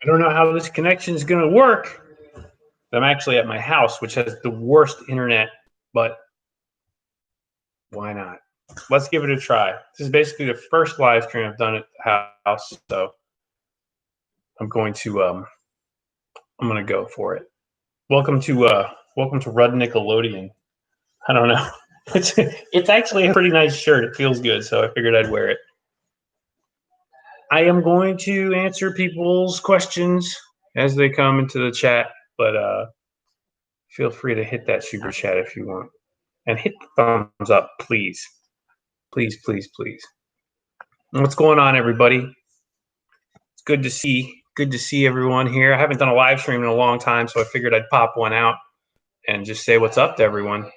I don't know how this connection is going to work. I'm actually at my house, which has the worst internet, but why not? Let's give it a try. This is basically the first live stream I've done at the house, so I'm going to go for it. Welcome to Rud Nickelodeon. I don't know. It's actually a pretty nice shirt. It feels good, so I figured I'd wear it. I am going to answer people's questions as they come into the chat, but feel free to hit that super chat if you want. And hit the thumbs up, please. Please, please, please. What's going on, everybody? It's good to see everyone here. I haven't done a live stream in a long time, so I figured I'd pop one out and just say what's up to everyone.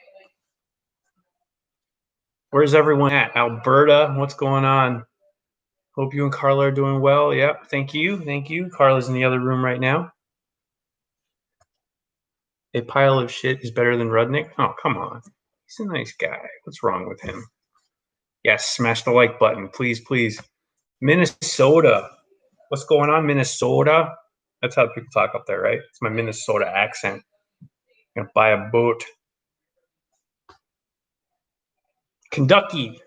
Where's everyone at? Alberta, what's going on? Hope you and Carla are doing well. Yep, thank you. Thank you. Carla's in the other room right now. A pile of shit is better than Rudnick? Oh, come on. He's a nice guy. What's wrong with him? Yes, smash the like button, please, please. Minnesota. What's going on, Minnesota? That's how people talk up there, right? It's my Minnesota accent. I'm gonna buy a boat. Kentucky.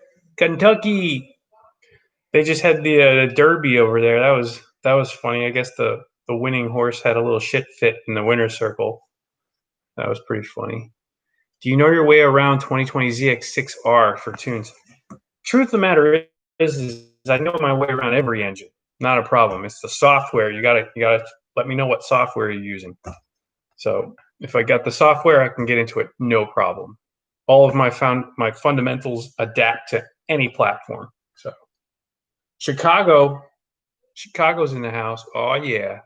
They just had the Derby over there. That was funny. I guess the winning horse had a little shit fit in the winner's circle. That was pretty funny. Do you know your way around 2020 ZX6R for tunes? Truth of the matter is I know my way around every engine. Not a problem. It's the software. You gotta let me know what software you're using. So if I got the software, I can get into it, no problem. All of my fundamentals adapt to any platform. So Chicago's in the house. Oh yeah,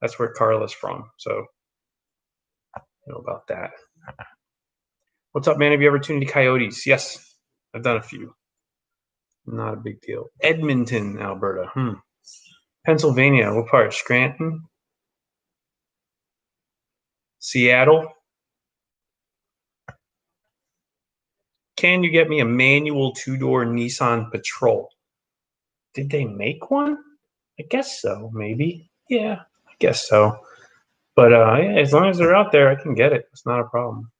that's where Carla's from. So know about that. What's up, man? Have you ever tuned to Coyotes? Yes, I've done a few. Not a big deal. Edmonton, Alberta. Pennsylvania. What part? Scranton? Seattle? Can you get me a manual two-door Nissan Patrol? Did they make one? I guess so, maybe. Yeah, I guess so. But yeah, as long as they're out there, I can get it. It's not a problem.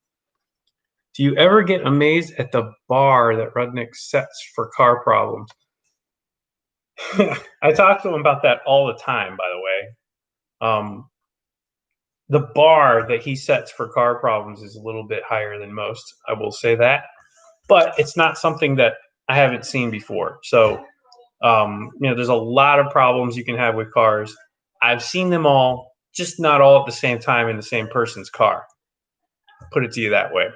Do you ever get amazed at the bar that Rudnick sets for car problems? I talk to him about that all the time, by the way. The bar that he sets for car problems is a little bit higher than most. I will say that. But it's not something that I haven't seen before. So, there's a lot of problems you can have with cars. I've seen them all, just not all at the same time in the same person's car. Put it to you that way.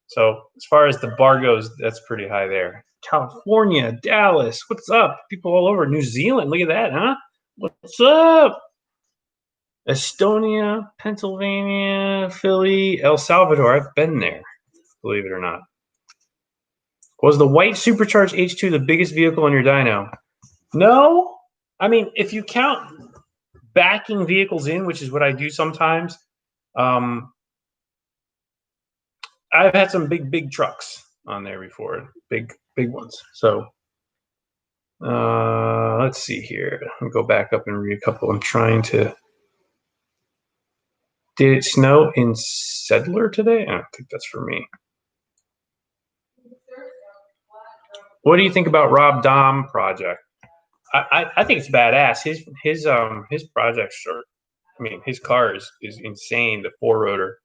So as far as the bar goes, that's pretty high there. California, Dallas, what's up? People all over New Zealand. Look at that, huh? What's up? Estonia, Pennsylvania, Philly, El Salvador. I've been there, believe it or not. Was the white supercharged H2 the biggest vehicle on your dyno? No. I mean, if you count backing vehicles in, which is what I do sometimes, I've had some big trucks on there before, big ones. So let's see here. I'll go back up and read a couple. I'm trying to. Did it snow in Sedler today? I don't think that's for me. What do you think about Rob Dahm project? I think it's badass. His projects are. I mean, his car is insane. The four rotor.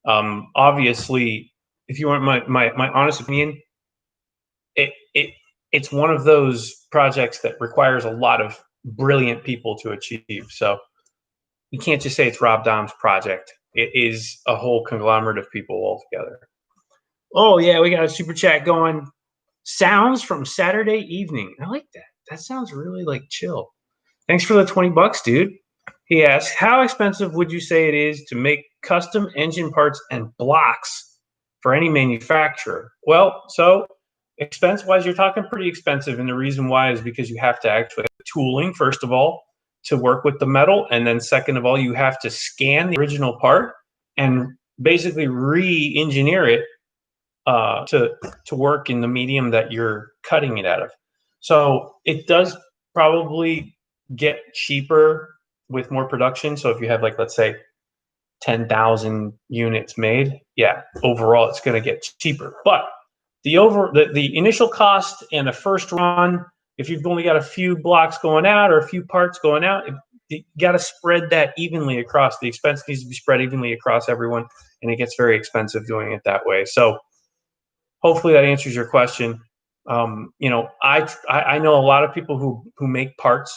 Obviously, if you want my honest opinion, it's one of those projects that requires a lot of brilliant people to achieve. So you can't just say it's Rob Dahm's project. It is a whole conglomerate of people altogether. Oh yeah, we got a super chat going. Sounds from Saturday evening. I like that. That sounds really like chill. Thanks for the $20, dude. He asks, how expensive would you say it is to make custom engine parts and blocks for any manufacturer? Well, so expense-wise, you're talking pretty expensive, and the reason why is because you have to actually have tooling, first of all, to work with the metal, and then second of all, you have to scan the original part and basically re-engineer it to work in the medium that you're cutting it out of. So it does probably get cheaper with more production. So if you have like, let's say 10,000 units made, yeah, overall it's going to get cheaper. But the initial cost and the first run, if you've only got a few blocks going out or a few parts going out, you got to spread that evenly across. The expense needs to be spread evenly across everyone, and it gets very expensive doing it that way. So hopefully that answers your question. You know, I know a lot of people who make parts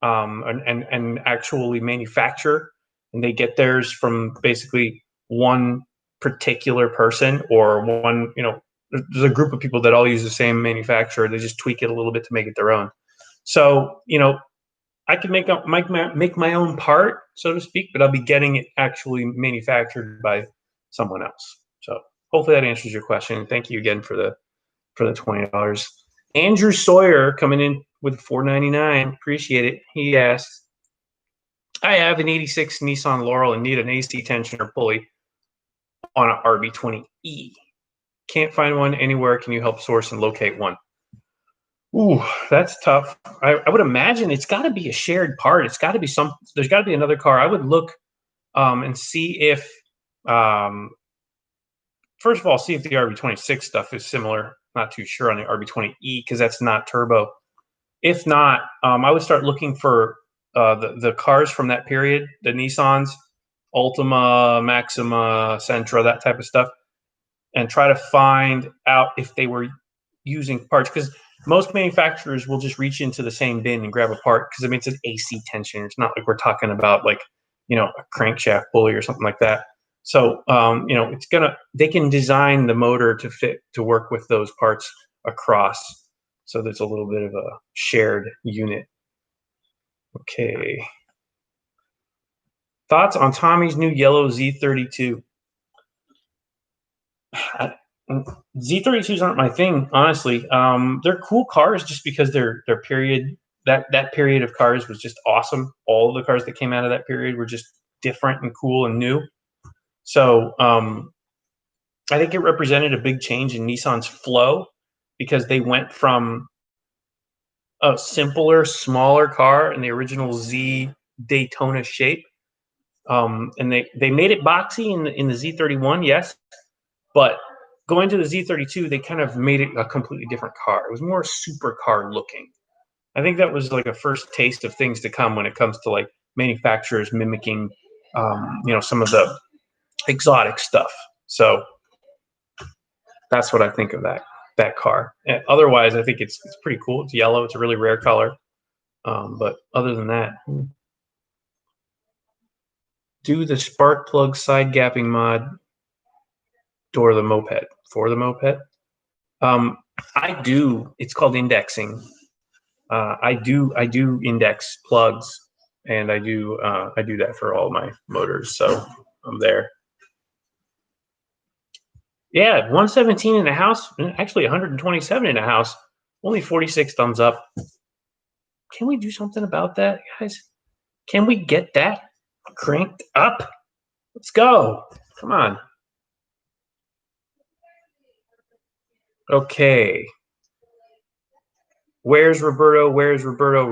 and actually manufacture, and they get theirs from basically one particular person or one, you know, there's a group of people that all use the same manufacturer. They just tweak it a little bit to make it their own. So, you know, I can make my own part, so to speak, but I'll be getting it actually manufactured by someone else. So hopefully that answers your question. Thank you again for the $20. Andrew Sawyer coming in with $4.99. Appreciate it. He asked, I have an 86 Nissan Laurel and need an AC tensioner pulley on an RB20E. Can't find one anywhere. Can you help source and locate one? Ooh, that's tough. I would imagine it's got to be a shared part. It's got to be there's got to be another car. I would look and see if, first of all, see if the RB26 stuff is similar. Not too sure on the RB20E because that's not turbo. If not, I would start looking for the cars from that period, the Nissans, Ultima, Maxima, Sentra, that type of stuff, and try to find out if they were using parts. Because most manufacturers will just reach into the same bin and grab a part because I mean it's an AC tension. It's not like we're talking about like, you know, a crankshaft pulley or something like that. So you know, they can design the motor to fit to work with those parts across. So there's a little bit of a shared unit. Okay. Thoughts on Tommy's new yellow Z32? Z32s aren't my thing, honestly. They're cool cars just because their period, that period of cars was just awesome. All the cars that came out of that period were just different and cool and new. So I think it represented a big change in Nissan's flow because they went from a simpler, smaller car in the original Z Daytona shape, and they made it boxy in the Z31, yes, but going to the Z32, they kind of made it a completely different car. It was more supercar looking. I think that was like a first taste of things to come when it comes to like manufacturers mimicking, you know, some of the exotic stuff. So that's what I think of that car. And otherwise, I think it's pretty cool. It's yellow. It's a really rare color. But other than that, do the spark plug side gapping mod for the moped. I do. It's called indexing. I do index plugs, and I do that for all my motors. So I'm there. Yeah, 117 in the house, actually 127 in the house. Only 46 thumbs up. Can we do something about that, guys? Can we get that cranked up? Let's go. Come on. Okay. Where's Roberto? Where's Roberto?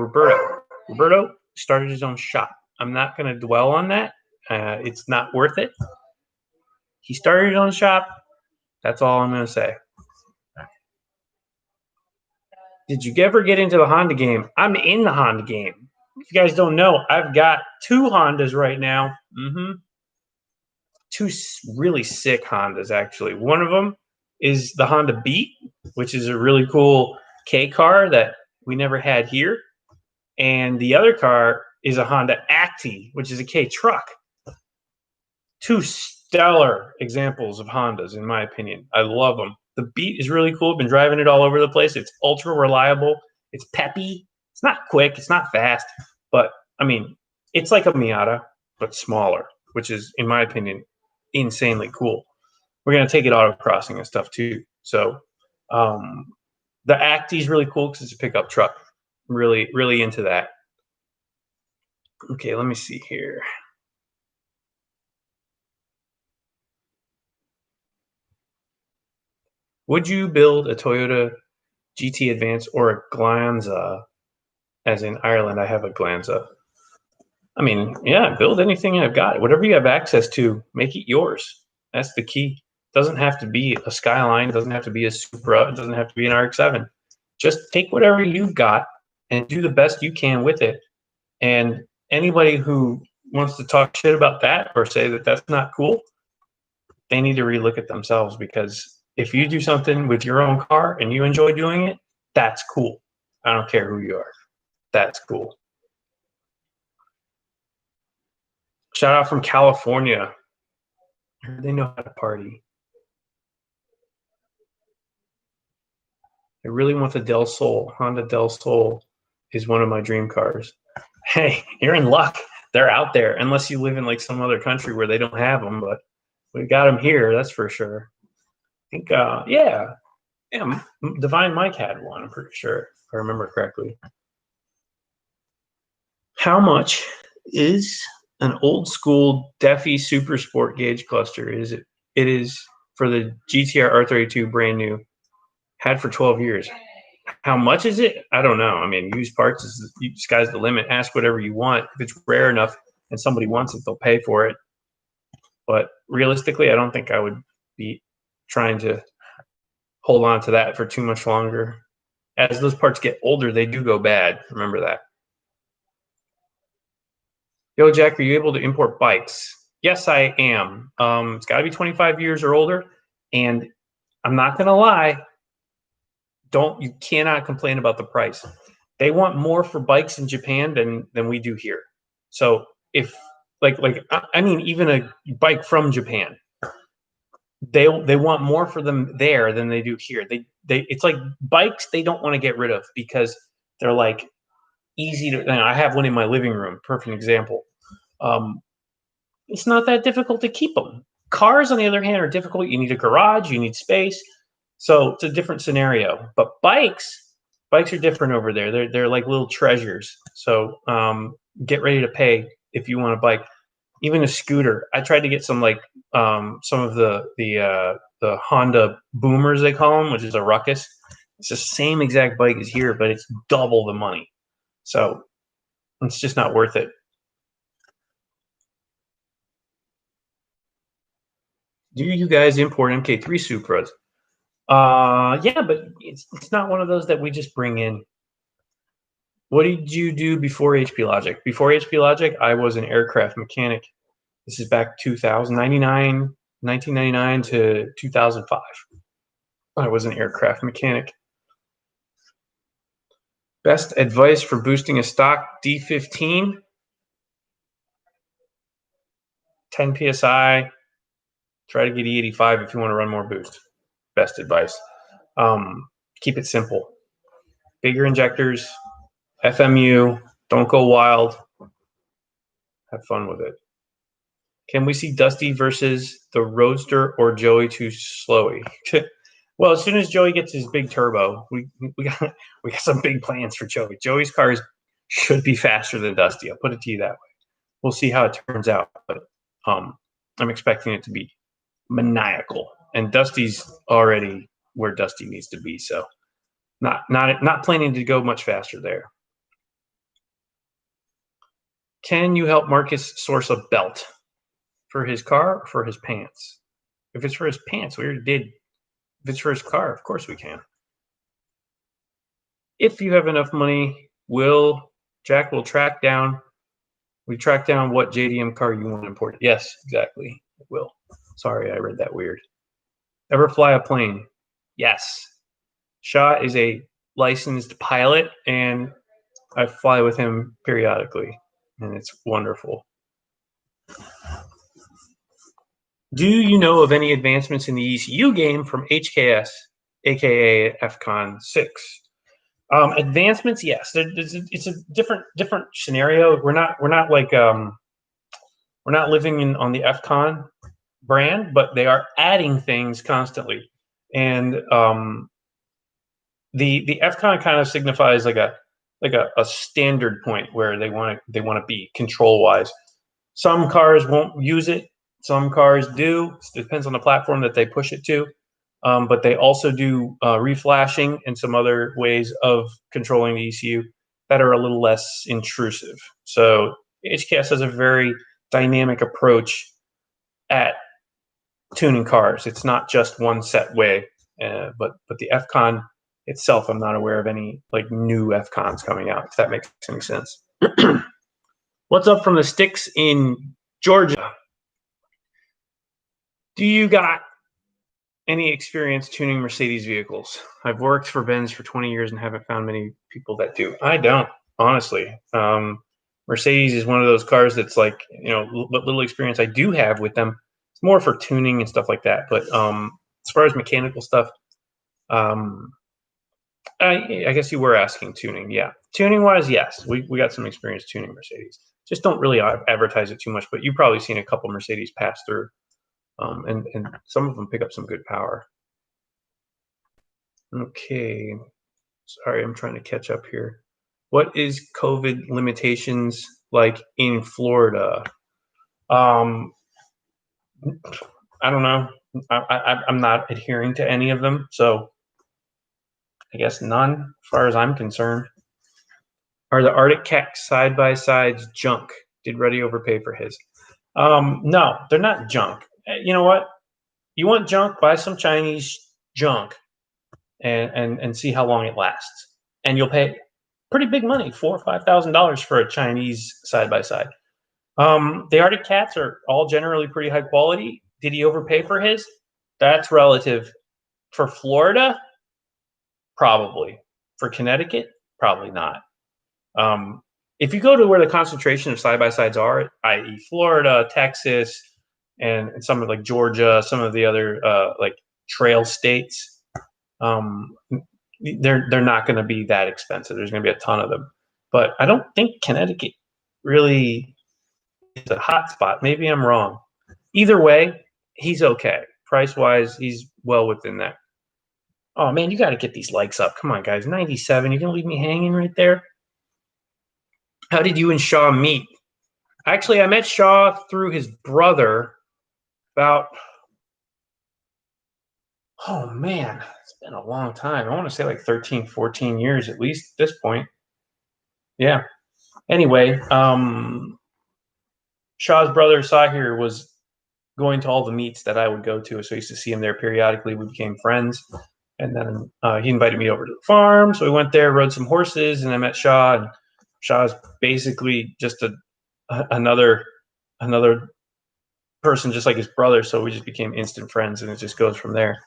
Roberto started his own shop. I'm not going to dwell on that. It's not worth it. He started his own shop. That's all I'm going to say. Did you ever get into the Honda game? I'm in the Honda game. If you guys don't know, I've got 2 Hondas right now. 2 really sick Hondas, actually. One of them is the Honda Beat, which is a really cool K car that we never had here. And the other car is a Honda Acti, which is a K truck. 2 stellar examples of Hondas, in my opinion. I love them. The Beat is really cool. I've been driving it all over the place. It's ultra reliable. It's peppy. It's not quick. It's not fast. But, I mean, it's like a Miata, but smaller, which is, in my opinion, insanely cool. We're going to take it autocrossing and stuff, too. So, the Acti is really cool because it's a pickup truck. I'm really, really into that. Okay, let me see here. Would you build a Toyota GT Advance or a Glanza? As in Ireland, I have a Glanza. I mean, yeah, build anything I've got. Whatever you have access to, make it yours. That's the key. Doesn't have to be a Skyline, doesn't have to be a Supra, it doesn't have to be an RX-7. Just take whatever you've got and do the best you can with it. And anybody who wants to talk shit about that or say that that's not cool, they need to relook at themselves, because if you do something with your own car and you enjoy doing it, that's cool. I don't care who you are. That's cool. Shout out from California. They know how to party. I really want the Del Sol. Honda Del Sol is one of my dream cars. Hey, you're in luck. They're out there, unless you live in like some other country where they don't have them, but we got them here, that's for sure. I think, yeah, Divine Mike had one, I'm pretty sure, if I remember correctly. How much is an old school Defi Super Sport gauge cluster? Is it? It is for the GTR R32 brand new, had for 12 years. How much is it? I don't know. I mean, used parts is sky's the limit. Ask whatever you want. If it's rare enough and somebody wants it, they'll pay for it. But realistically, I don't think I would be trying to hold on to that for too much longer. As those parts get older, they do go bad. Remember that. Yo, Jack, are you able to import bikes? Yes, I am. It's got to be 25 years or older. And I'm not going to lie, you cannot complain about the price. They want more for bikes in Japan than we do here. So if I mean, even a bike from Japan, they want more for them there than they do here. It's like bikes they don't want to get rid of because they're like easy to. I have one in my living room. Perfect example. It's not that difficult to keep them. Cars, on the other hand, are difficult. You need a garage, you need space. So it's a different scenario. But bikes are different over there. They're like little treasures. So get ready to pay if you want a bike. Even a scooter. I tried to get some some of the Honda Boomers, they call them, which is a Ruckus. It's the same exact bike as here, but it's double the money. So it's just not worth it. Do you guys import MK3 Supras? Yeah, but it's not one of those that we just bring in. What did you do before HP Logic? Before HP Logic, I was an aircraft mechanic. This is back 1999 to 2005. I was an aircraft mechanic. Best advice for boosting a stock D15? 10 PSI. Try to get E85 if you want to run more boost. Best advice. Keep it simple. Bigger injectors, FMU, don't go wild. Have fun with it. Can we see Dusty versus the Roadster or Joey too slowy? Well, as soon as Joey gets his big turbo, we got some big plans for Joey. Joey's cars should be faster than Dusty. I'll put it to you that way. We'll see how it turns out, but I'm expecting it to be maniacal. And Dusty's already where Dusty needs to be, so not planning to go much faster there. Can you help Marcus source a belt for his car or for his pants? If it's for his pants, we already did. If it's for his car, of course we can. If you have enough money, Jack will track down what JDM car you want imported. Yes, exactly. It will. Sorry, I read that weird. Ever fly a plane? Yes. Shaw is a licensed pilot, and I fly with him periodically, and it's wonderful. Do you know of any advancements in the ECU game from HKS, aka FCON 6? Advancements, yes. It's a different scenario. We're not living on the FCON brand, but they are adding things constantly, and the FCON kind of signifies like a standard point where they want to be control wise. Some cars won't use it. Some cars do. It depends on the platform that they push it to. But they also do reflashing and some other ways of controlling the ECU that are a little less intrusive. So HKS has a very dynamic approach at tuning cars. It's not just one set way, but the FCon itself, I'm not aware of any like new FCons coming out, if that makes any sense. What's up from the sticks in Georgia? Do you got any experience tuning Mercedes vehicles? I've worked for Benz for 20 years and haven't found many people that do. I don't, honestly. Mercedes is one of those cars that's like, you know, what little experience I do have with them, it's more for tuning and stuff like that. But as far as mechanical stuff, I guess you were asking tuning. Yeah, tuning wise, yes, we got some experience tuning Mercedes. Just don't really advertise it too much, but you've probably seen a couple Mercedes pass through, and some of them pick up some good power. Okay, sorry, I'm trying to catch up here. What is COVID limitations like in Florida? I don't know. I'm not adhering to any of them, so I guess none, as far as I'm concerned. Are the Arctic Cat side-by-sides junk? Did Reddy overpay for his? No, they're not junk. You know what? You want junk? Buy some Chinese junk and see how long it lasts. And you'll pay pretty big money, $4,000 or $5,000 for a Chinese side-by-side. The Arctic Cats are all generally pretty high quality. Did he overpay for his? That's relative. For Florida, probably. For Connecticut, probably not. If you go to where the concentration of side-by-sides are, i.e. Florida, Texas, and some of like Georgia, some of the other like trail states, they're not going to be that expensive. There's going to be a ton of them. But I don't think Connecticut really is a hot spot. Maybe I'm wrong. Either way, he's okay. Price-wise, he's well within that. Oh, man, you got to get these likes up. Come on, guys. 97. You're going to leave me hanging right there? How did you and Shaw meet? Actually, I met Shaw through his brother about, oh man, it's been a long time. I want to say like 13, 14 years at least at this point. Yeah. Anyway, Shaw's brother Sahir was going to all the meets that I would go to, so I used to see him there periodically. We became friends. And then he invited me over to the farm. So we went there, rode some horses, and I met Shaw. And Shaw's basically just another person, just like his brother. So we just became instant friends, and it just goes from there.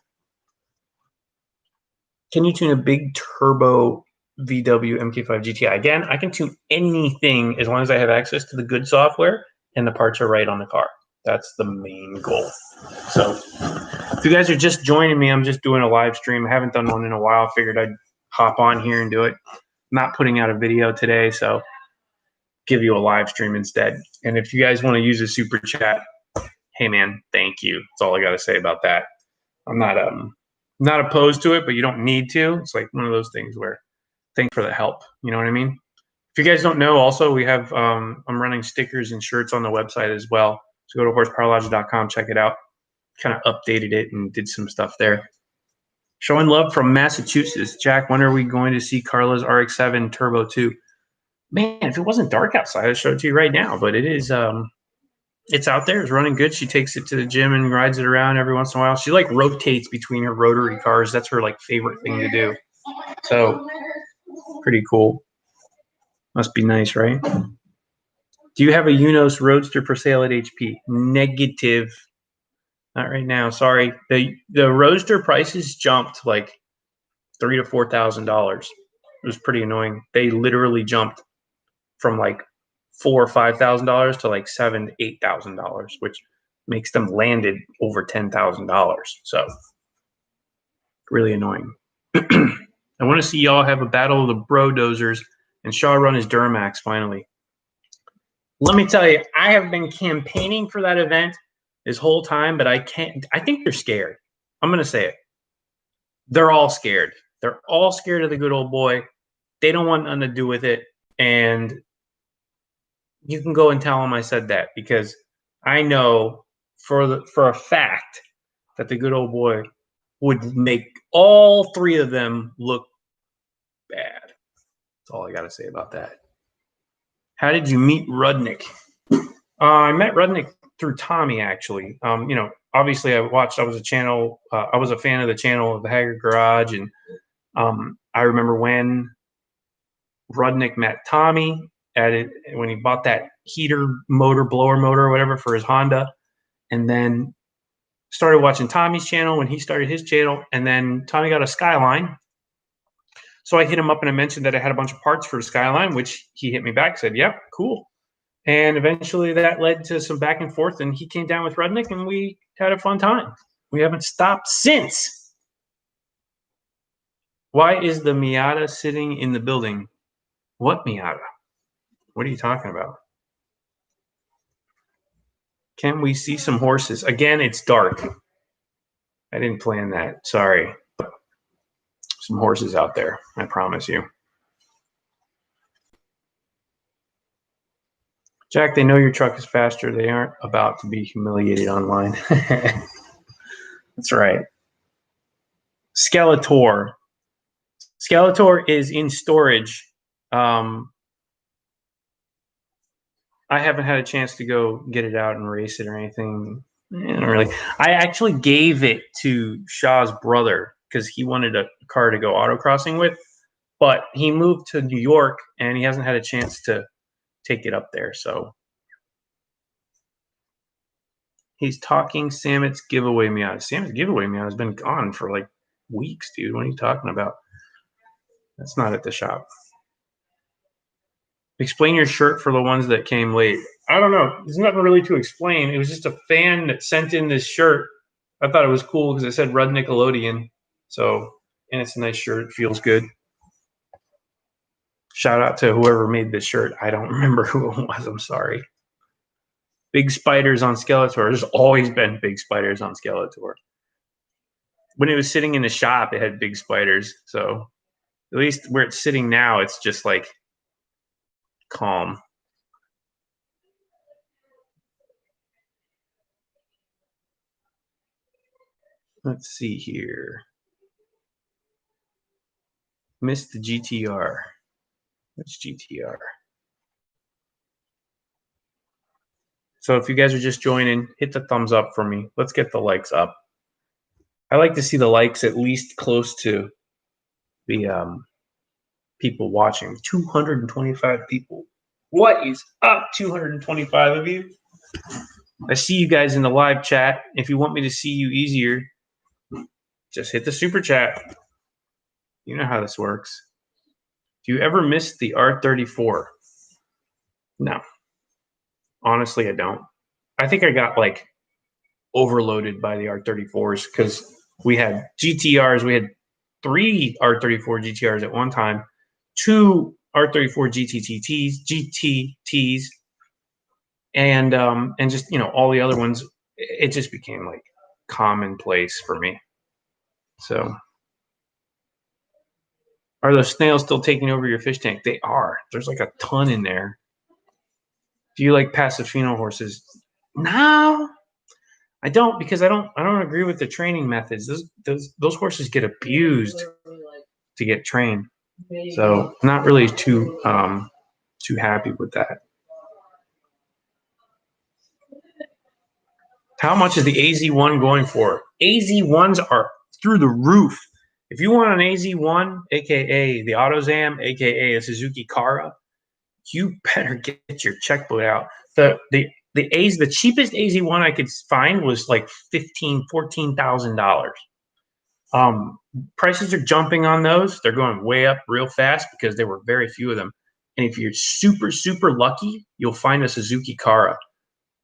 Can you tune a big turbo VW MK5 GTI? Again, I can tune anything as long as I have access to the good software and the parts are right on the car. That's the main goal. So if you guys are just joining me, I'm just doing a live stream. I haven't done one in a while. I figured I'd hop on here and do it. I'm not putting out a video today, so give you a live stream instead. And if you guys want to use a super chat, hey man, thank you. That's all I got to say about that. I'm not opposed to it, but you don't need to. It's like one of those things where thanks for the help. You know what I mean? If you guys don't know, also we have I'm running stickers and shirts on the website as well. So go to horsepowerlogic.com, check it out. Kind of updated it and did some stuff there. Showing love from Massachusetts. Jack, when are we going to see Carla's RX-7 Turbo 2? Man, if it wasn't dark outside, I'd show it to you right now. But it is, it's out there. It's running good. She takes it to the gym and rides it around every once in a while. She like rotates between her rotary cars. That's her like favorite thing to do. So pretty cool. Must be nice, right? Do you have a Unos Roadster for sale at HP? Negative. Not right now. Sorry. The Roadster prices jumped like $3,000 to $4,000. It was pretty annoying. They literally jumped from like $4,000 or $5,000 to like $7,000 to $8,000, which makes them landed over $10,000. So really annoying. I want to see y'all have a battle of the bro dozers and Shaw run his Duramax finally. Let me tell you, I have been campaigning for that event this whole time, but I can't. I think they're scared. I'm going to say it. They're all scared. They're all scared of the good old boy. They don't want nothing to do with it. And you can go and tell them I said that, because I know for a fact that the good old boy would make all three of them look bad. That's all I got to say about that. How did you meet Rudnick? I met Rudnick through Tommy, actually. Obviously I was a fan of the channel of the Haggard Garage, and I remember when Rudnick met Tommy when he bought that blower motor or whatever for his Honda, and then started watching Tommy's channel when he started his channel, and then Tommy got a Skyline. So I hit him up and I mentioned that I had a bunch of parts for a Skyline, which he hit me back, said, yep, cool. And eventually that led to some back and forth, and he came down with Rudnick and we had a fun time. We haven't stopped since. Why is the Miata sitting in the building? What Miata? What are you talking about? Can we see some horses? Again, it's dark. I didn't plan that. Sorry. Some horses out there, I promise you. Jack, they know your truck is faster. They aren't about to be humiliated online. That's right. Skeletor. Skeletor is in storage. I haven't had a chance to go get it out and race it or anything. Really. I actually gave it to Shaw's brother because he wanted a car to go autocrossing with, but he moved to New York and he hasn't had a chance to take it up there. So he's talking Samet's giveaway Miata. Samet's giveaway Miata has been gone for like weeks, dude. What are you talking about? That's not at the shop. Explain your shirt for the ones that came late. I don't know. There's nothing really to explain. It was just a fan that sent in this shirt. I thought it was cool because it said Red Nickelodeon. So, and it's a nice shirt. It feels good. Shout out to whoever made this shirt. I don't remember who it was. I'm sorry. Big spiders on Skeletor. There's always been big spiders on Skeletor. When it was sitting in the shop, it had big spiders. So at least where it's sitting now, it's just like calm. Let's see here. Missed the GTR. What's GTR? So if you guys are just joining, hit the thumbs up for me. Let's get the likes up. I like to see the likes at least close to the people watching. 225 people. What is up, 225 of you? I see you guys in the live chat. If you want me to see you easier, just hit the super chat. You know how this works. Do you ever miss the R34? No. Honestly, I don't. I think I got like overloaded by the R34s because we had GTRs. We had 3 R34 GTRs at one time, 2 R34 GTTs, and just all the other ones. It just became like commonplace for me. So, are those snails still taking over your fish tank? They are. There's like a ton in there. Do you like Pasofino horses? No, I don't, because I don't agree with the training methods. Those horses get abused to get trained. So not really too happy with that. How much is the AZ1 going for? AZ1s are through the roof. If you want an AZ1, aka the AutoZam, aka a Suzuki Carra, you better get your checkbook out. The cheapest AZ1 I could find was like $14,000. Prices are jumping on those. They're going way up real fast because there were very few of them. And if you're super, super lucky, you'll find a Suzuki Carra.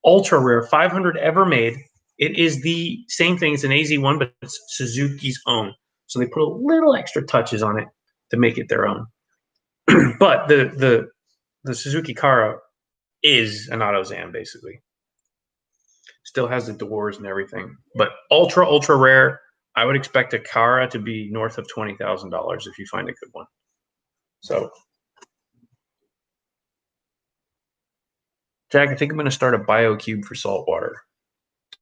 Ultra rare, 500 ever made. It is the same thing as an AZ1, but it's Suzuki's own. So they put a little extra touches on it to make it their own. But the Suzuki Carra is an AutoZam, basically. Still has the doors and everything. But ultra, ultra rare. I would expect a Carra to be north of $20,000 if you find a good one. So, Jack, I think I'm going to start a BioCube for saltwater.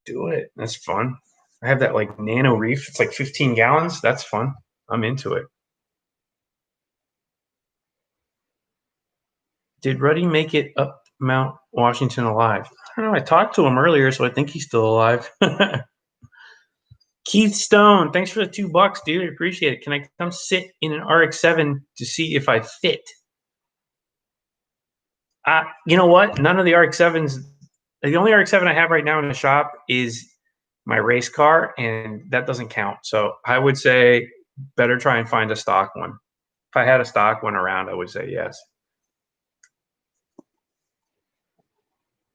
Do it. That's fun. I have that like nano reef. It's like 15 gallons. That's fun. I'm into it. Did Ruddy make it up Mount Washington alive? I don't know. I talked to him earlier, so I think he's still alive. Keith Stone, thanks for the $2, dude. I appreciate it. Can I come sit in an RX-7 to see if I fit? You know what? None of the RX-7s. The only RX-7 I have right now in the shop is my race car, and that doesn't count. So I would say better try and find a stock one. If I had a stock one around, I would say yes.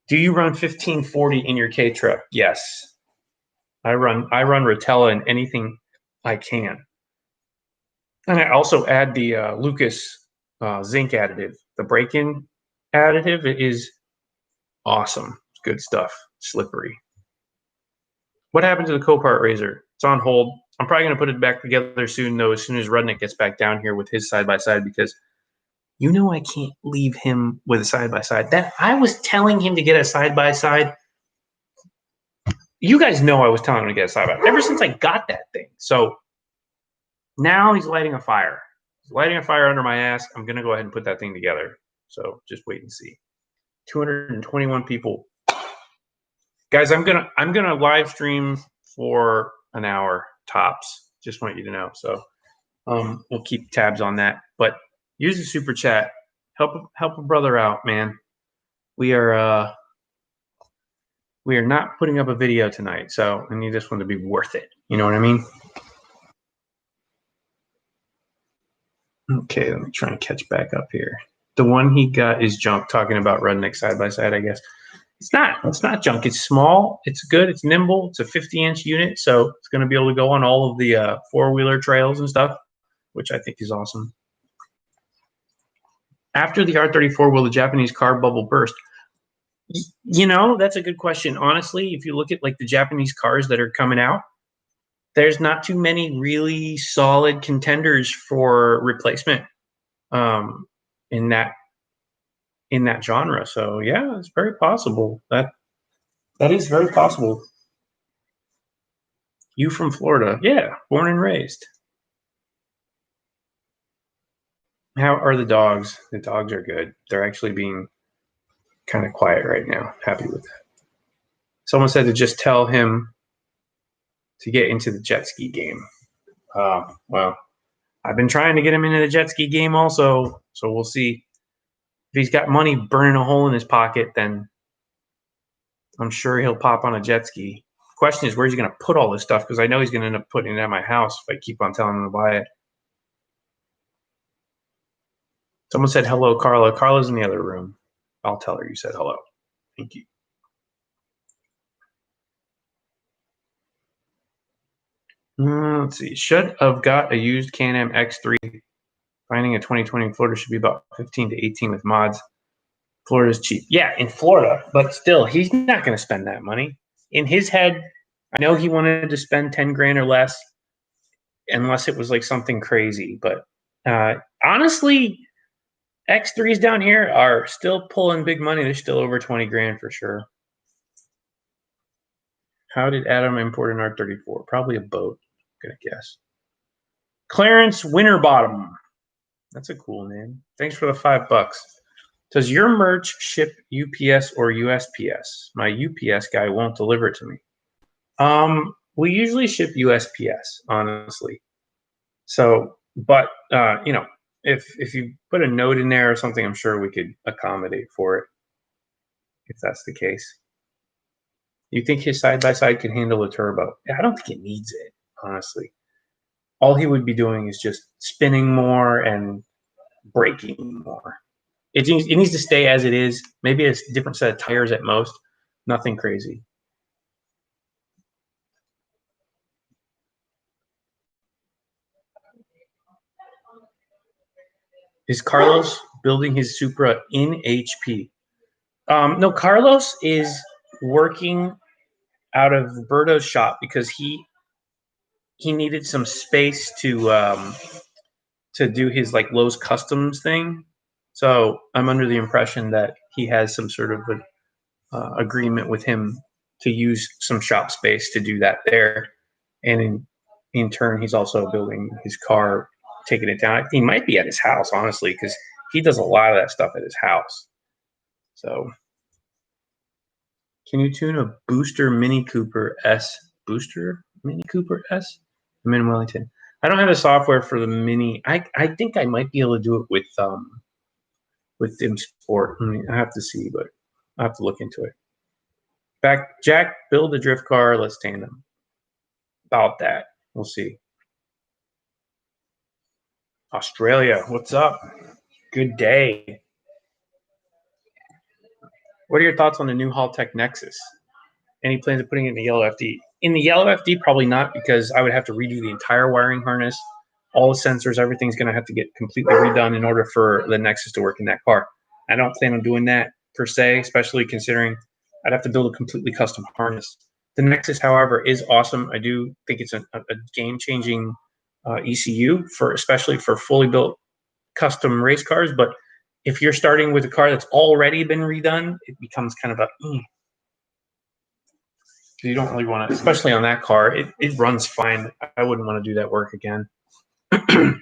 Do you run 1540 in your K truck? Yes. I run Rotella in anything I can. And I also add the Lucas zinc additive. The break-in additive is awesome. It's good stuff. Slippery. What happened to the Copart Razor? It's on hold. I'm probably going to put it back together soon, though, as soon as Rudnick gets back down here with his side-by-side, because you know I can't leave him with a side-by-side. That I was telling him to get a side-by-side. You guys know I was telling him to get a side-by-side ever since I got that thing. So now he's lighting a fire. He's lighting a fire under my ass. I'm going to go ahead and put that thing together. So just wait and see. 221 people. Guys, I'm gonna live stream for an hour tops. Just want you to know. So we'll keep tabs on that. But use the super chat. Help a brother out, man. We are not putting up a video tonight, so I need this one to be worth it. You know what I mean? Okay, let me try and catch back up here. The one he got is junk, talking about Rudnick side by side, I guess. It's not junk. It's small. It's good. It's nimble. It's a 50-inch unit, so it's going to be able to go on all of the four-wheeler trails and stuff, which I think is awesome. After the R34, will the Japanese car bubble burst? You know, that's a good question. Honestly, if you look at like the Japanese cars that are coming out, there's not too many really solid contenders for replacement in that genre. So yeah, it's very possible. That is very possible. You from Florida? Yeah, born and raised. How are the dogs? The dogs are good. They're actually being kind of quiet right now. Happy with that. Someone said to just tell him to get into the jet ski game. Well, I've been trying to get him into the jet ski game also, so we'll see. If he's got money burning a hole in his pocket, then I'm sure he'll pop on a jet ski. Question is, where's he going to put all this stuff? Because I know he's going to end up putting it at my house if I keep on telling him to buy it. Someone said hello, Carla. Carla's in the other room. I'll tell her you said hello. Thank you. Let's see. Should have got a used Can-Am X3. Finding a 2020 in Florida should be about 15 to 18 with mods. Florida's cheap. Yeah, in Florida, but still, he's not going to spend that money. In his head, I know he wanted to spend 10 grand or less, unless it was like something crazy. But honestly, X3s down here are still pulling big money. They're still over 20 grand for sure. How did Adam import an R34? Probably a boat, I'm going to guess. Clarence Winterbottom. That's a cool name. Thanks for the $5. Does your merch ship UPS or USPS? My UPS guy won't deliver it to me. We usually ship USPS, honestly. So, but you know, if you put a note in there or something, I'm sure we could accommodate for it. If that's the case. You think his side-by-side can handle a turbo? I don't think it needs it, honestly. All he would be doing is just spinning more and braking more. It needs to stay as it is. Maybe a different set of tires at most. Nothing crazy. Is Carlos building his Supra in HP? No, Carlos is working out of Roberto's shop because he needed some space to do his like Lowe's Customs thing. So I'm under the impression that he has some sort of an agreement with him to use some shop space to do that there. And in turn, he's also building his car, taking it down. He might be at his house, honestly, because he does a lot of that stuff at his house. So, can you tune a Booster Mini Cooper S? Booster Mini Cooper S? I'm in Wellington. I don't have the software for the Mini. I think I might be able to do it with Dim Sport. I mean, I have to see, but I have to look into it. Back, Jack, build a drift car. Let's tandem. About that, we'll see. Australia, what's up? Good day. What are your thoughts on the new Haltech Nexus? Any plans of putting it in the yellow FD? In the yellow FD, probably not, because I would have to redo the entire wiring harness, all the sensors, everything's going to have to get completely redone in order for the Nexus to work in that car. I don't plan on doing that per se, especially considering I'd have to build a completely custom harness. The Nexus, however, is awesome. I do think it's a game-changing ECU especially for fully built custom race cars. But if you're starting with a car that's already been redone, it becomes kind of a you don't really want to, especially on that car. It runs fine. I wouldn't want to do that work again. Can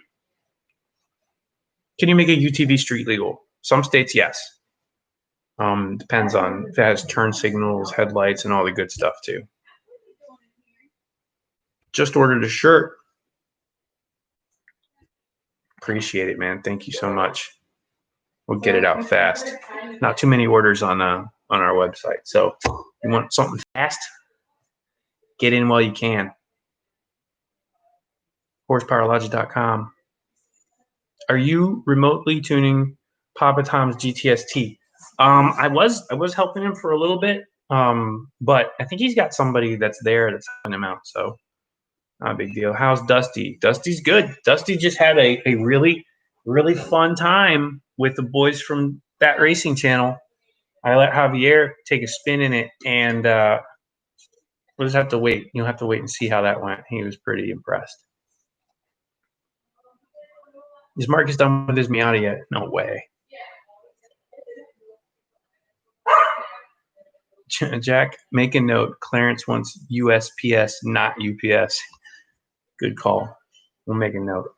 you make a UTV street legal? Some states, yes. Depends on if it has turn signals, headlights, and all the good stuff too. Just ordered a shirt. Appreciate it, man. Thank you so much. We'll get it out fast. Not too many orders on our website, so you want something fast? Get in while you can. HorsepowerLogic.com. Are you remotely tuning Papa Tom's GTS-T? I was helping him for a little bit, but I think he's got somebody that's there that's helping him out, so not a big deal. How's Dusty? Dusty's good. Dusty just had a really, really fun time with the boys from That Racing Channel. I let Javier take a spin in it, and we'll just have to wait. You'll have to wait and see how that went. He was pretty impressed. Is Marcus done with his Miata yet? No way. Jack, make a note. Clarence wants USPS, not UPS. Good call. We'll make a note.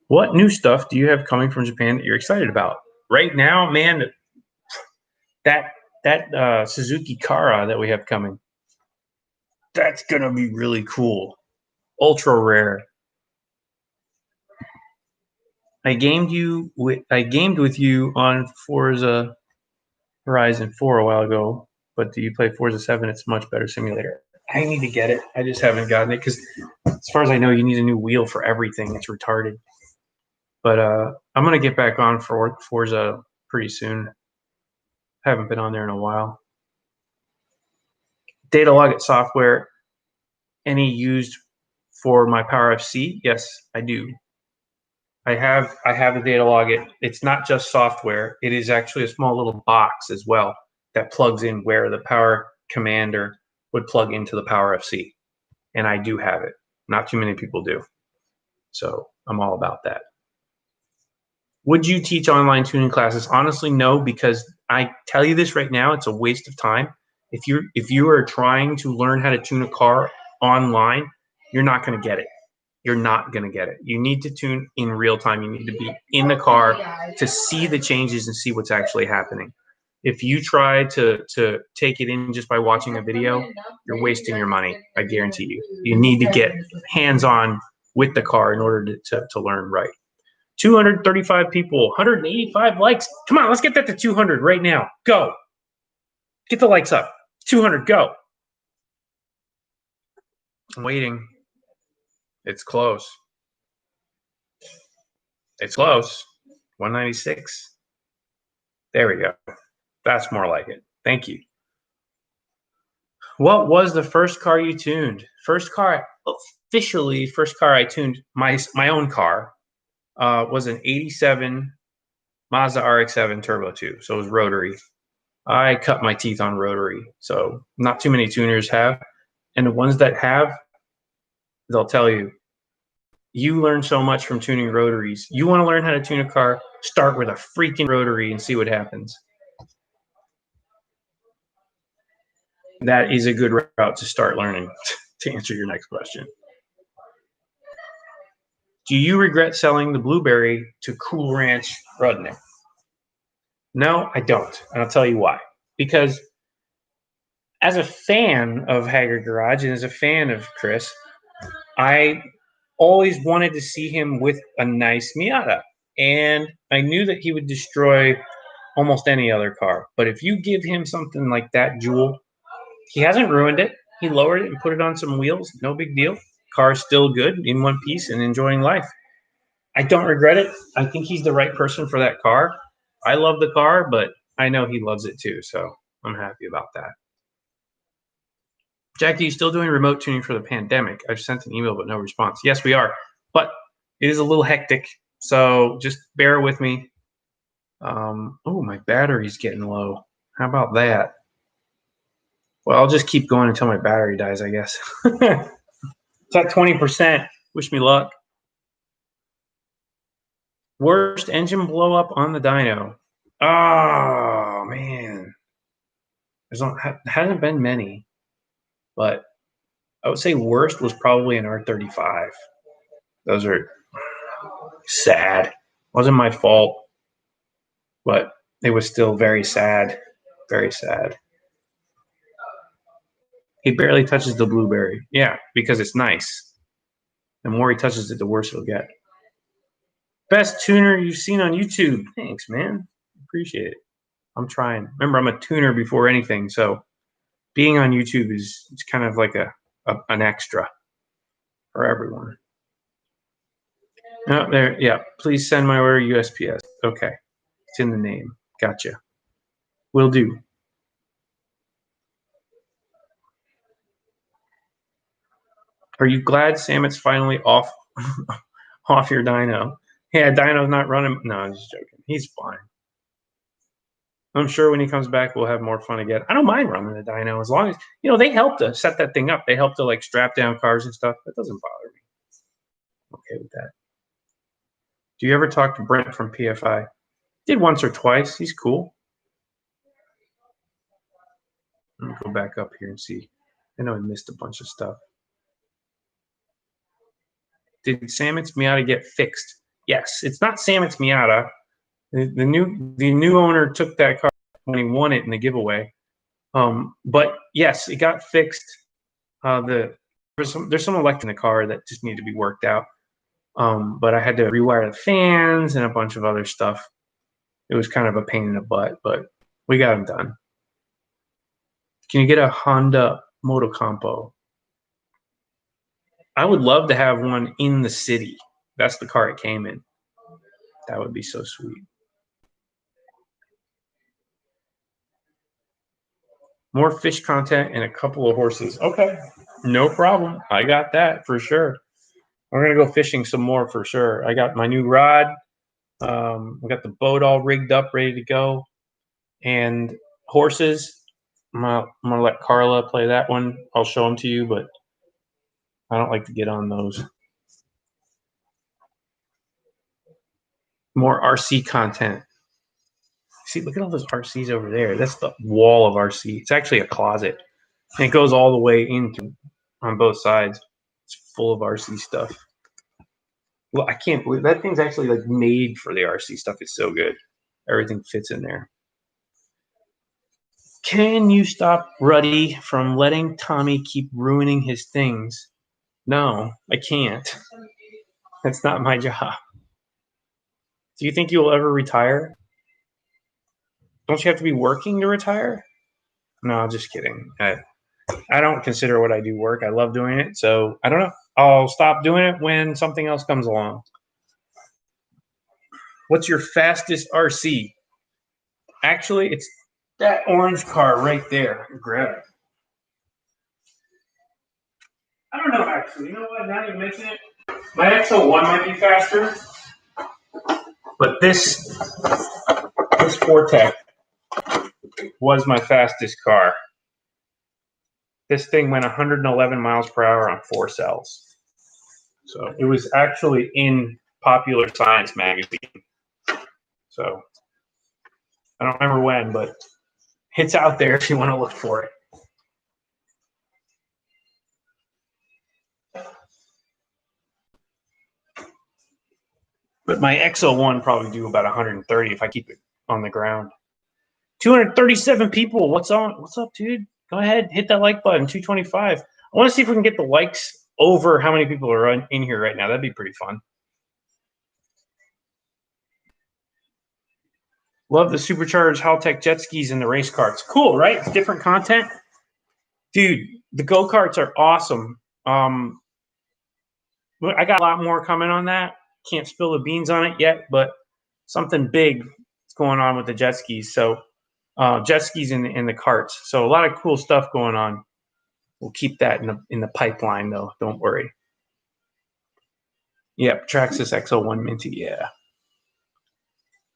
What new stuff do you have coming from Japan that you're excited about? Right now, man, that Suzuki Kara that we have coming, that's going to be really cool. Ultra rare. I gamed with you on Forza Horizon 4 a while ago, but do you play Forza 7? It's a much better simulator. I need to get it. I just haven't gotten it because, as far as I know, you need a new wheel for everything. It's retarded. But I'm gonna get back on for Forza pretty soon. Haven't been on there in a while. Data logit software. Any used for my Power FC? Yes, I do. I have a data logit. It's not just software. It is actually a small little box as well that plugs in where the Power Commander would plug into the Power FC. And I do have it. Not too many people do. So I'm all about that. Would you teach online tuning classes? Honestly, no, because I tell you this right now, it's a waste of time. If you are trying to learn how to tune a car online, you're not going to get it. You're not going to get it. You need to tune in real time. You need to be in the car to see the changes and see what's actually happening. If you try to take it in just by watching a video, you're wasting your money. I guarantee you. You need to get hands-on with the car in order to learn right. 235 people, 185 likes. Come on, let's get that to 200 right now. Go. Get the likes up. 200, go. I'm waiting. It's close. It's close. 196. There we go. That's more like it. Thank you. What was the first car you tuned? First car I tuned, my own car, was an 87 Mazda RX-7 Turbo 2. So it was rotary. I cut my teeth on rotary. So not too many tuners have. And the ones that have, they'll tell you, you learn so much from tuning rotaries. You want to learn how to tune a car, start with a freaking rotary and see what happens. That is a good route to start learning, to answer your next question. Do you regret selling the Blueberry to Cool Ranch Rudnick? No, I don't. And I'll tell you why. Because as a fan of Haggard Garage and as a fan of Chris, I always wanted to see him with a nice Miata. And I knew that he would destroy almost any other car. But if you give him something like that Jewel, he hasn't ruined it. He lowered it and put it on some wheels. No big deal. Car's still good in one piece and enjoying life. I don't regret it. I think he's the right person for that car. I love the car, but I know he loves it too. So I'm happy about that. Jackie, you still doing remote tuning for the pandemic? I've sent an email, but no response. Yes, we are. But it is a little hectic. So just bear with me. Oh, my battery's getting low. How about that? Well, I'll just keep going until my battery dies, I guess. It's at 20%. Wish me luck. Worst engine blow up on the dyno. Oh, man. There hasn't been many. But I would say worst was probably an R35. Those are sad. Wasn't my fault. But it was still very sad. Very sad. He barely touches the Blueberry. Yeah, because it's nice. The more he touches it, the worse it'll get. Best tuner you've seen on YouTube. Thanks, man. Appreciate it. I'm trying. Remember, I'm a tuner before anything, so being on YouTube it's kind of like an extra for everyone. Oh, there. Yeah. Please send my order USPS. Okay. It's in the name. Gotcha. Will do. Are you glad Samet's finally off off your dyno? Yeah, dyno's not running. No, I'm just joking. He's fine. I'm sure when he comes back, we'll have more fun again. I don't mind running the dyno as long as, they helped to set that thing up. They helped to like strap down cars and stuff. That doesn't bother me. I'm okay with that. Do you ever talk to Brent from PFI? Did once or twice. He's cool. Let me go back up here and see. I know I missed a bunch of stuff. Did Samet's Miata get fixed? Yes. It's not Samet's Miata. The new owner took that car when he won it in the giveaway. But yes, it got fixed. There's some electric in the car that just need to be worked out. But I had to rewire the fans and a bunch of other stuff. It was kind of a pain in the butt, but we got them done. Can you get a Honda Motocompo? I would love to have one in the city. That's the car it came in. That would be so sweet. More fish content and a couple of horses. Okay, no problem. I got that for sure. We're gonna go fishing some more for sure. I got my new rod. I got the boat all rigged up, ready to go. And horses, I'm gonna let Carla play that one. I'll show them to you, but I don't like to get on those. More RC content. See, look at all those RCs over there. That's the wall of RC. It's actually a closet. And it goes all the way into on both sides. It's full of RC stuff. Well, I can't believe that thing's actually like made for the RC stuff. It's so good. Everything fits in there. Can you stop Ruddy from letting Tommy keep ruining his things? No, I can't. That's not my job. Do you think you will ever retire? Don't you have to be working to retire? No, just kidding. I don't consider what I do work. I love doing it. So I don't know. I'll stop doing it when something else comes along. What's your fastest RC? Actually, it's that orange car right there. Grab it. I don't know, actually. You know what? Now you mention it, my XO1 might be faster. But this Fortec was my fastest car. This thing went 111 miles per hour on 4 cells. So it was actually in Popular Science magazine. So I don't remember when, but it's out there if you want to look for it. But my XO1 probably do about 130 if I keep it on the ground. 237 people. What's on? What's up, dude? Go ahead, hit that like button. 225. I want to see if we can get the likes over how many people are in here right now. That'd be pretty fun. Love the supercharged Haltech jet skis and the race carts. Cool, right? It's different content. Dude, the go-karts are awesome. I got a lot more coming on that. Can't spill the beans on it yet, but something big is going on with the jet skis. So jet skis in the carts. So a lot of cool stuff going on. We'll keep that in the pipeline, though. Don't worry. Yep, Traxxas XO1 Minty, yeah.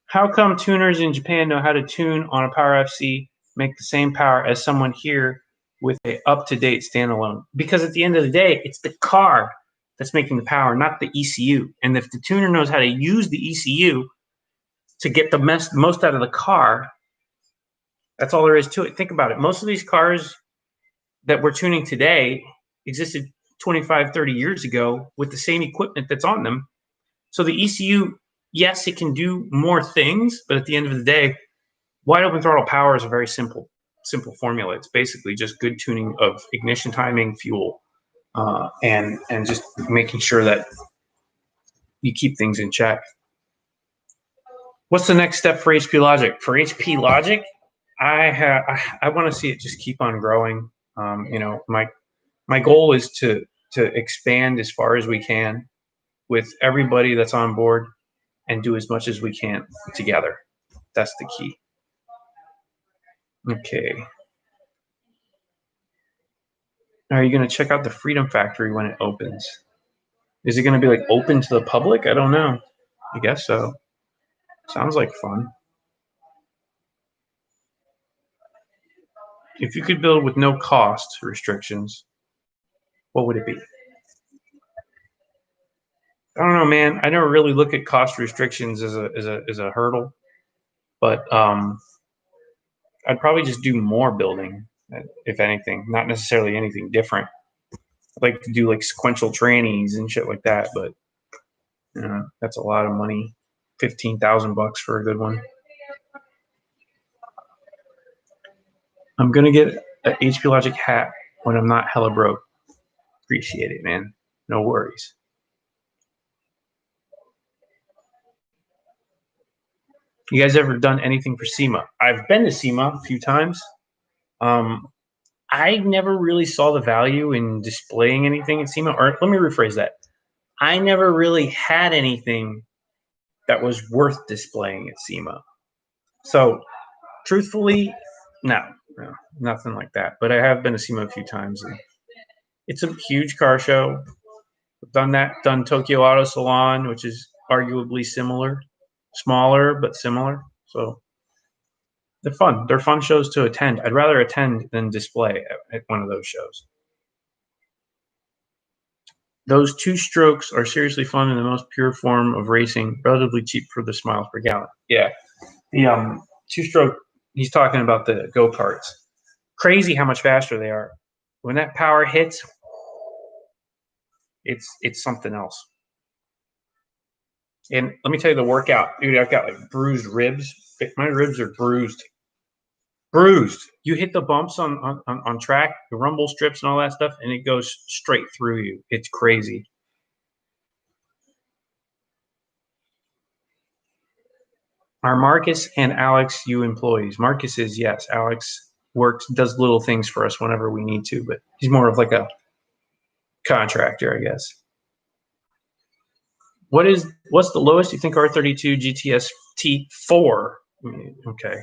How come tuners in Japan know how to tune on a Power FC, make the same power as someone here with a up-to-date standalone? Because at the end of the day, it's the car that's making the power, not the ECU. And if the tuner knows how to use the ECU to get the most out of the car, that's all there is to it. Think about it. Most of these cars that we're tuning today existed 25, 30 years ago with the same equipment that's on them. So the ECU, yes, it can do more things, but at the end of the day, wide open throttle power is a very simple formula. It's basically just good tuning of ignition timing, fuel, and just making sure that you keep things in check. What's the next step for HP Logic? For HP Logic, I want to see it just keep on growing. My goal is to expand as far as we can with everybody that's on board and do as much as we can together. That's the key. Okay. Are you going to check out the Freedom Factory when it opens? Is it going to be like open to the public? I don't know. I guess so. Sounds like fun. If you could build with no cost restrictions, what would it be? I don't know, man. I never really look at cost restrictions as a hurdle, but I'd probably just do more building, if anything, not necessarily anything different. I'd like to do like sequential trannies and shit like that, but that's a lot of money. $15,000 for a good one. I'm gonna get an HP Logic hat when I'm not hella broke. Appreciate it, man. No worries. You guys ever done anything for SEMA? I've been to SEMA a few times. I never really saw the value in displaying anything at SEMA. Or let me rephrase that. I never really had anything that was worth displaying at SEMA. So, truthfully, no, nothing like that. But I have been to SEMA a few times, and it's a huge car show. I've done Tokyo Auto Salon, which is arguably similar, smaller but similar. So they're fun. They're fun shows to attend. I'd rather attend than display at one of those shows. Those two strokes are seriously fun in the most pure form of racing, relatively cheap for the miles per gallon. Yeah, the two-stroke. He's talking about the go-karts. Crazy how much faster they are. When that power hits, it's something else. And let me tell you the workout, dude. I've got like bruised ribs. My ribs are bruised. You hit the bumps on track, the rumble strips and all that stuff, and it goes straight through you. It's crazy. Are Marcus and Alex you employees? Marcus is, yes. Alex does little things for us whenever we need to, but he's more of like a contractor, I guess. What's the lowest you think R32 GTS T4? Okay.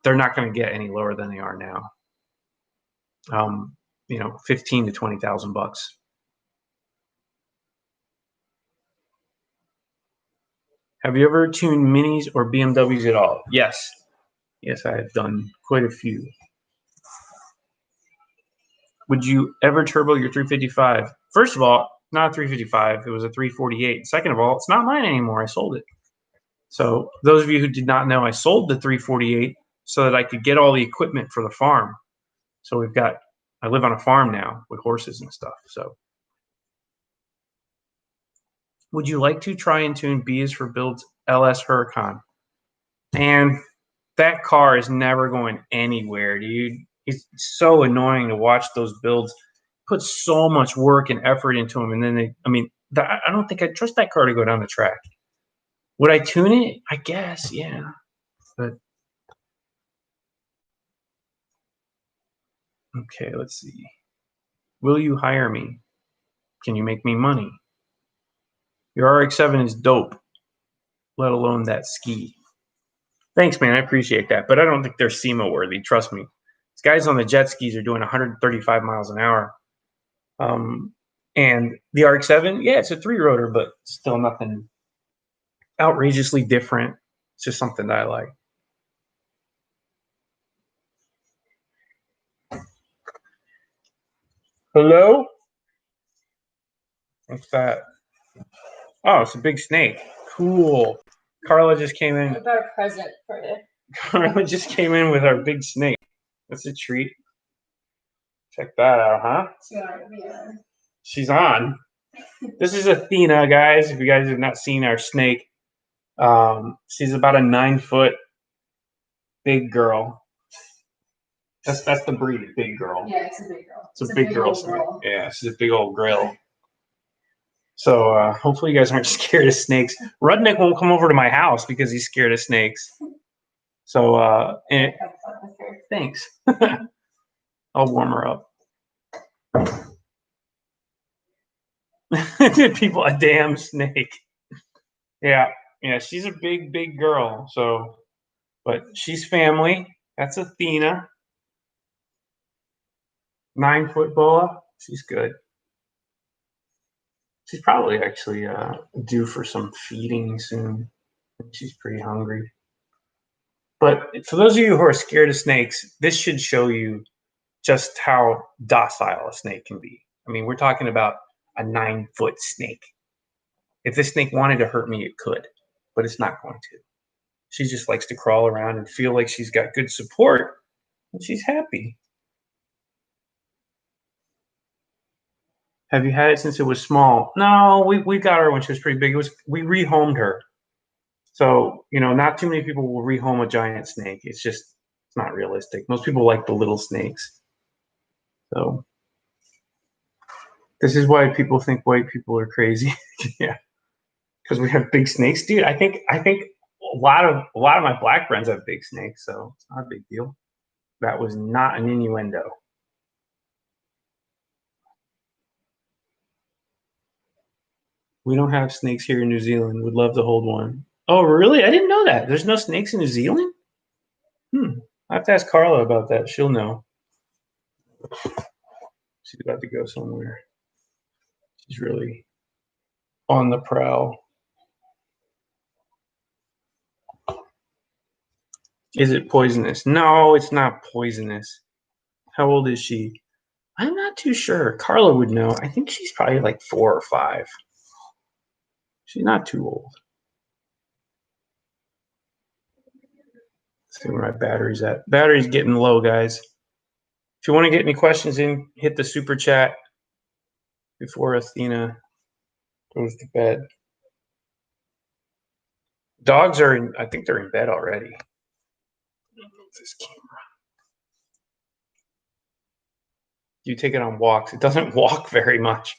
They're not going to get any lower than they are now. $15,000 to $20,000. Have you ever tuned Minis or BMWs at all? Yes. Yes, I have done quite a few. Would you ever turbo your 355? First of all, not a 355. It was a 348. Second of all, it's not mine anymore. I sold it. So those of you who did not know, I sold the 348 so that I could get all the equipment for the farm. So I live on a farm now with horses and stuff. So Would you like to try and tune B is for Builds LS Huracan? And that car is never going anywhere, dude. It's so annoying to watch those builds. Put so much work and effort into them, and then I don't think I'd trust that car to go down the track. Would I tune it? I guess, yeah. But okay, let's see. Will you hire me? Can you make me money? Your RX-7 is dope, let alone that ski. Thanks, man. I appreciate that, but I don't think they're SEMA worthy. Trust me. These guys on the jet skis are doing 135 miles an hour. And the RX-7, yeah, it's a 3-rotor, but still nothing outrageously different. It's just something that I like. Hello? What's that? Oh, it's a big snake. Cool. Carla just came in. I got a present for you. Carla just came in with our big snake. That's a treat. Check that out, huh? She's on. This is Athena, guys. If you guys have not seen our snake, she's about a 9-foot big girl. That's the breed, big girl. Yeah, it's a big girl. It's a big girl snake. Yeah, she's a big old grill. So hopefully you guys aren't scared of snakes. Rudnick won't come over to my house because he's scared of snakes. So thanks. I'll warm her up. People, a damn snake. Yeah, she's a big girl. So, but she's family. That's Athena. 9-foot boa. She's good. She's probably actually due for some feeding soon. She's pretty hungry. But for those of you who are scared of snakes, this should show you just how docile a snake can be. I mean, we're talking about a 9-foot snake. If this snake wanted to hurt me, it could, but it's not going to. She just likes to crawl around and feel like she's got good support, and she's happy. Have you had it since it was small? No, we got her when she was pretty big. We rehomed her. So, not too many people will rehome a giant snake. It's not realistic. Most people like the little snakes. So this is why people think white people are crazy. Yeah. Because we have big snakes. Dude, I think a lot of my black friends have big snakes, so it's not a big deal. That was not an innuendo. We don't have snakes here in New Zealand. Would love to hold one. Oh, really? I didn't know that. There's no snakes in New Zealand? I have to ask Carla about that. She'll know. She's about to go somewhere. She's really on the prowl. Is it poisonous? No, it's not poisonous. How old is she? I'm not too sure. Carla would know. I think she's probably like 4 or 5. She's not too old. Let's see where my battery's at. Battery's getting low, guys. If you want to get any questions in, hit the super chat before Athena goes to bed. Dogs are in, I think they're in bed already. This camera. You take it on walks. It doesn't walk very much.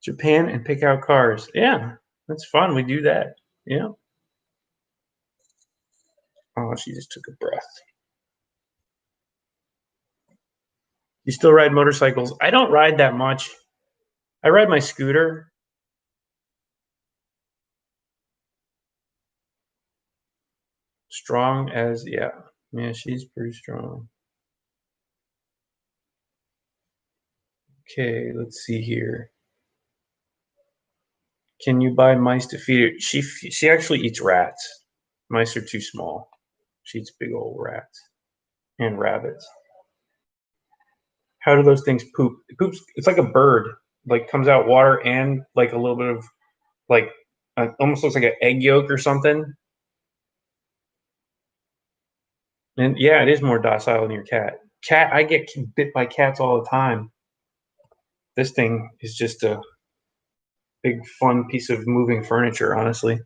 Japan and pick out cars. Yeah, that's fun. We do that. Yeah. Oh, she just took a breath. You still ride motorcycles? I don't ride that much. I ride my scooter. Strong as, yeah, she's pretty strong. Okay, let's see here. Can you buy mice to feed her? She actually eats rats. Mice are too small. She eats big old rats and rabbits. How do those things poop? It poops. It's like a bird. Like comes out water and like a little bit of like almost looks like an egg yolk or something. And yeah, it is more docile than your cat. cat. I get bit by cats all the time. This thing is just a big fun piece of moving furniture, honestly.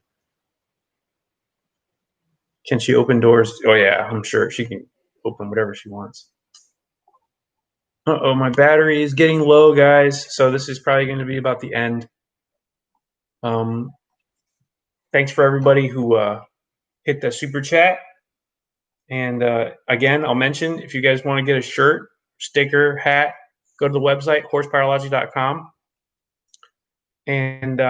Can she open doors? Oh yeah, I'm sure she can open whatever she wants. Uh-oh, my battery is getting low, guys. So this is probably going to be about the end. Thanks for everybody who hit the super chat. And again, I'll mention if you guys want to get a shirt, sticker, hat, go to the website, horsepowerlogic.com. And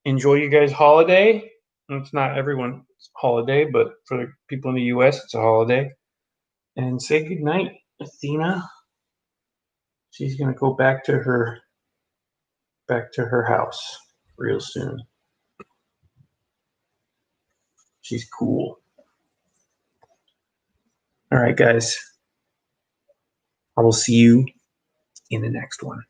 enjoy you guys' holiday. It's not everyone's holiday, but for the people in the U.S., it's a holiday. And say goodnight, Athena. She's gonna go back to her house real soon. She's cool. All right, guys. I will see you in the next one.